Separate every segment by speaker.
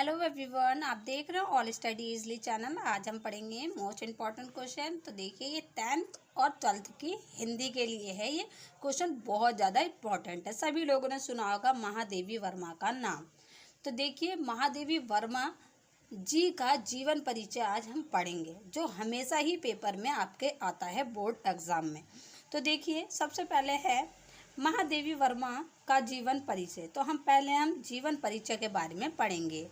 Speaker 1: Hello everyone, आप देख रहे हो ऑल स्टडी इजली चैनल। आज हम पढ़ेंगे मोस्ट इम्पॉर्टेंट क्वेश्चन। तो देखिए, ये 10th और 12th की हिंदी के लिए है। ये क्वेश्चन बहुत ज़्यादा इम्पॉर्टेंट है। सभी लोगों ने सुना होगा महादेवी वर्मा का नाम। तो देखिए, महादेवी वर्मा जी का जीवन परिचय आज हम पढ़ेंगे, जो हमेशा ही पेपर में आपके आता है बोर्ड एग्ज़ाम में। तो देखिए, सबसे पहले है महादेवी वर्मा का जीवन परिचय। तो हम जीवन परिचय के बारे में पढ़ेंगे।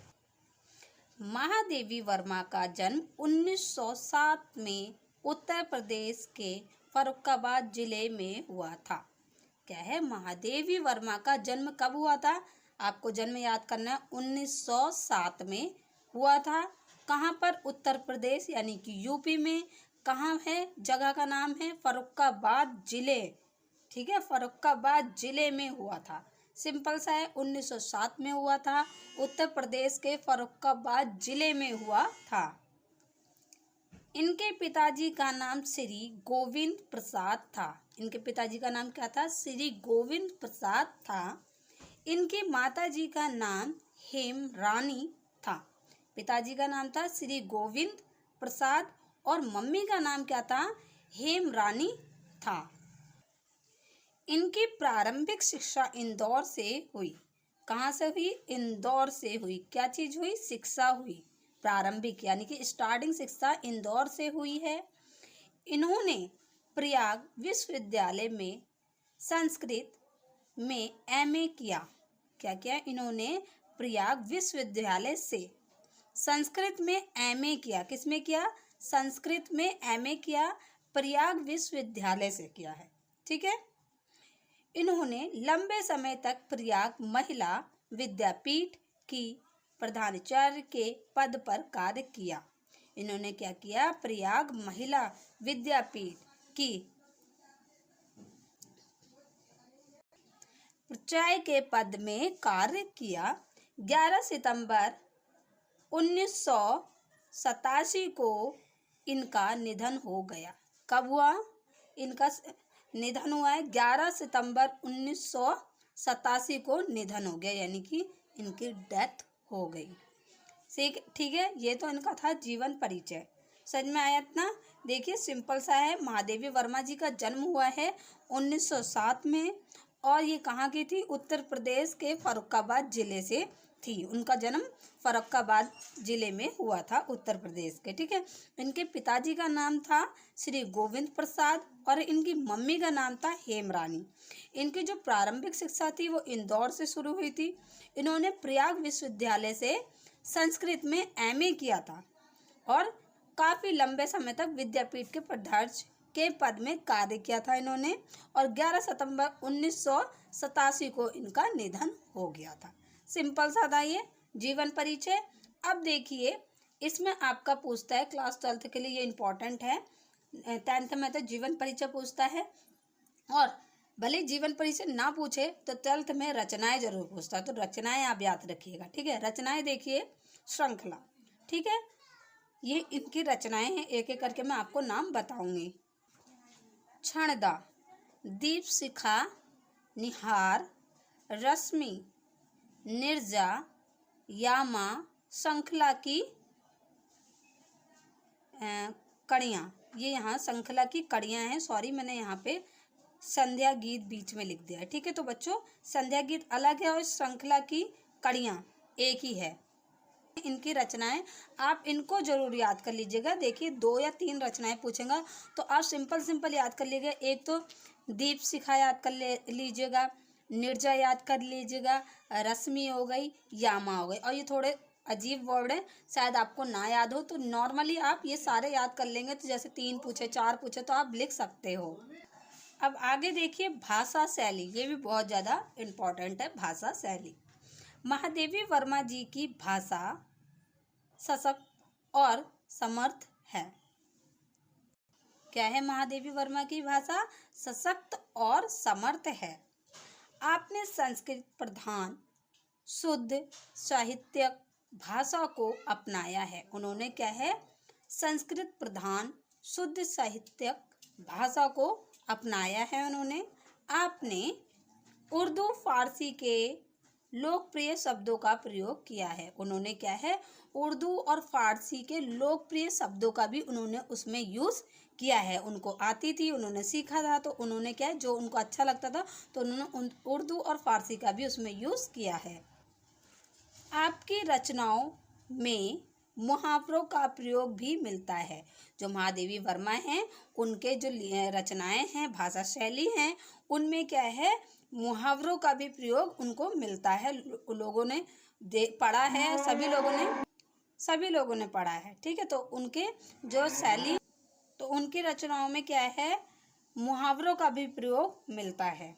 Speaker 1: महादेवी वर्मा का जन्म 1907 में उत्तर प्रदेश के फर्रुखाबाद जिले में हुआ था। क्या है? महादेवी वर्मा का जन्म कब हुआ था? आपको जन्म याद करना है। 1907 में हुआ था। कहाँ पर? उत्तर प्रदेश यानी कि यूपी में। कहाँ है? जगह का नाम है फर्रुखाबाद जिले। ठीक है, फर्रुखाबाद जिले में हुआ था। सिंपल सा है, 1907 में हुआ था। उत्तर प्रदेश के फर्रुखाबाद जिले में हुआ था। इनके पिताजी का नाम श्री गोविंद प्रसाद था। इनके पिताजी का नाम क्या था? श्री गोविंद प्रसाद था। इनकी माताजी का नाम हेम रानी था। पिताजी का नाम था श्री गोविंद प्रसाद और मम्मी का नाम क्या था? हेम रानी था। इनकी प्रारंभिक शिक्षा इंदौर से हुई। कहाँ से हुई? इंदौर से हुई। क्या चीज़ हुई? शिक्षा हुई। प्रारंभिक यानी कि स्टार्टिंग शिक्षा इंदौर से हुई है। इन्होंने प्रयाग विश्वविद्यालय में संस्कृत में एमए किया। क्या किया? इन्होंने प्रयाग विश्वविद्यालय से संस्कृत में एमए किया। किस में किया? संस्कृत में एमए किया। प्रयाग विश्वविद्यालय से किया है। ठीक है। इन्होंने लंबे समय तक प्रयाग महिला विद्यापीठ की प्रधानाचार्य के पद पर कार्य किया। इन्होंने क्या किया? प्रयाग महिला विद्यापीठ की प्राचार्य के पद में कार्य किया। 11 सितंबर 1987 को इनका निधन हो गया। कब हुआ? इनका निधन हुआ है 11 सितंबर 1987 को निधन हो गया, यानी कि इनकी डेथ हो गई। ठीक है, ये तो इनका था जीवन परिचय। समझ में आया इतना? देखिए, सिंपल सा है। महादेवी वर्मा जी का जन्म हुआ है 1907 में और ये कहाँ की थी? उत्तर प्रदेश के फर्रुखाबाद जिले से थी। उनका जन्म फर्रुखाबाद जिले में हुआ था, उत्तर प्रदेश के। ठीक है। इनके पिताजी का नाम था श्री गोविंद प्रसाद और इनकी मम्मी का नाम था हेम रानी। इनकी जो प्रारंभिक शिक्षा थी वो इंदौर से शुरू हुई थी। इन्होंने प्रयाग विश्वविद्यालय से संस्कृत में एमए किया था और काफ़ी लंबे समय तक विद्यापीठ के प्राचार्य के पद में कार्य किया था इन्होंने। और 11 सितंबर 1987 को इनका निधन हो गया था। सिंपल सा था ये जीवन परिचय। अब देखिए, इसमें आपका पूछता है क्लास 12th के लिए, ये इम्पोर्टेंट है। 10th में तो जीवन परिचय पूछता है और भले जीवन परिचय ना पूछे तो 12th में रचनाएं जरूर पूछता है। तो रचनाएं आप याद रखिएगा। ठीक है। रचनाएं देखिए, श्रृंखला। ठीक है, ये इनकी रचनाएं हैं। एक एक करके मैं आपको नाम बताऊंगी। क्षणदा, दीप शिखा, निहार, रश्मि, निर्जा, यामा, श्रृंखला की कड़ियाँ। ये यहाँ श्रृंखला की कड़ियाँ हैं। सॉरी, मैंने यहाँ पे संध्या गीत बीच में लिख दिया है। ठीक है। तो बच्चों, संध्या गीत अलग है और श्रृंखला की कड़ियाँ एक ही है। इनकी रचनाएं आप इनको जरूर याद कर लीजिएगा। देखिए, 2 या 3 रचनाएं पूछेगा तो आप सिंपल याद कर लीजिएगा। एक तो दीप शिखा याद कर लीजिएगा, निर्जा याद कर लीजिएगा, रश्मि हो गई, यामा हो गई। और ये थोड़े अजीब वर्ड है, शायद आपको ना याद हो, तो नॉर्मली आप ये सारे याद कर लेंगे। तो जैसे 3 पूछे, 4 पूछे तो आप लिख सकते हो। अब आगे देखिए, भाषा शैली। ये भी बहुत ज़्यादा इम्पोर्टेंट है, भाषा शैली। महादेवी वर्मा जी की भाषा सशक्त और समर्थ है। क्या है महादेवी वर्मा की भाषा? सशक्त और समर्थ है। आपने संस्कृत प्रधान शुद्ध साहित्यिक भाषा को अपनाया है। उन्होंने क्या है? संस्कृत प्रधान शुद्ध साहित्यिक भाषा को अपनाया है उन्होंने। आपने उर्दू फारसी के लोकप्रिय शब्दों का प्रयोग किया है। उन्होंने क्या है, उर्दू और फारसी के लोकप्रिय शब्दों का भी उन्होंने उसमें यूज़ किया है। उनको आती थी, उन्होंने सीखा था, तो उन्होंने क्या है, जो उनको अच्छा लगता था तो उन्होंने उर्दू और फारसी का भी उसमें यूज़ किया है। आपकी रचनाओं में मुहावरों का प्रयोग भी मिलता है। जो महादेवी वर्मा हैं उनके जो रचनाएं हैं, भाषा शैली हैं, उनमें क्या है, मुहावरों का भी प्रयोग उनको मिलता है। लोगों ने पढ़ा है, सभी लोगों ने पढ़ा है, ठीक है। तो उनके जो शैली, तो उनकी रचनाओं में क्या है, मुहावरों का भी प्रयोग मिलता है।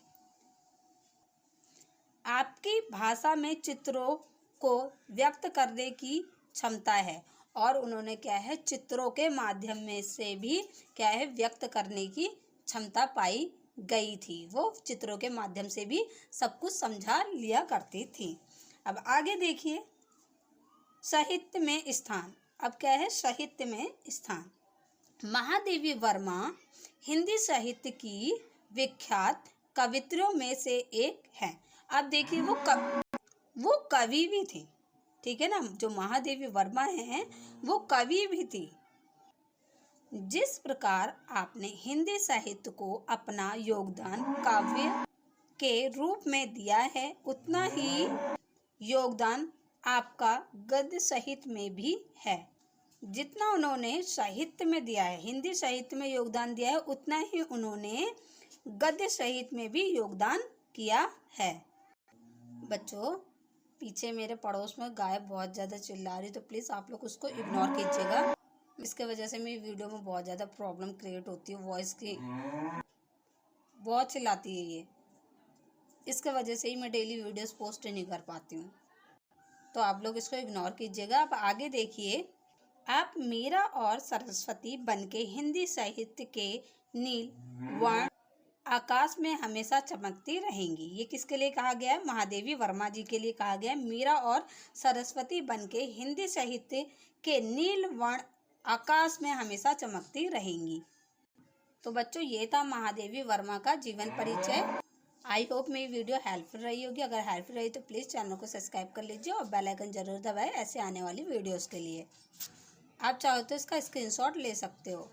Speaker 1: आपकी भाषा में चित्रों को व्यक्त करने की क्षमता है, और उन्होंने क्या है, चित्रों के माध्यम में से भी क्या है, व्यक्त करने की क्षमता पाई गई थी। वो चित्रों के माध्यम से भी सब कुछ समझा लिया करती थी। अब आगे देखिए, साहित्य में स्थान। अब क्या है, साहित्य में स्थान। महादेवी वर्मा हिंदी साहित्य की विख्यात कवित्रियों में से एक है। अब देखिए, वो कवि भी थी, ठीक है ना। जो महादेवी वर्मा हैं वो कवि भी थी। जिस प्रकार आपने हिंदी साहित्य को अपना योगदान काव्य के रूप में दिया है, उतना ही योगदान आपका गद्य साहित्य में भी है। जितना उन्होंने साहित्य में दिया है, हिंदी साहित्य में योगदान दिया है, उतना ही उन्होंने गद्य साहित्य में भी योगदान किया है। बच्चों, पीछे मेरे पड़ोस में गाय बहुत ज़्यादा चिल्ला रही, तो प्लीज़ आप लोग उसको इग्नोर कीजिएगा। इसके वजह से मेरी वीडियो में बहुत ज़्यादा प्रॉब्लम क्रिएट होती है, वॉइस की बहुत चिल्लाती है ये। इसके वजह से ही मैं डेली वीडियोस पोस्ट नहीं कर पाती हूँ, तो आप लोग इसको इग्नोर कीजिएगा। अब आगे देखिए, आप मीरा और सरस्वती बनके हिंदी साहित्य के नील वर्ण आकाश में हमेशा चमकती रहेंगी। ये किसके लिए कहा गया है, महादेवी वर्मा जी के लिए कहा गया है। मीरा और सरस्वती बनके हिंदी साहित्य के नील वर्ण आकाश में हमेशा चमकती रहेंगी। तो बच्चों, ये था महादेवी वर्मा का जीवन परिचय। आई होप मेरी वीडियो हेल्पफुल रही होगी। अगर हेल्पफुल रही तो प्लीज़ चैनल को सब्सक्राइब कर लीजिए और बेल आइकन जरूर दबाएं ऐसे आने वाली वीडियोस के लिए। आप चाहो तो इसका स्क्रीनशॉट ले सकते हो।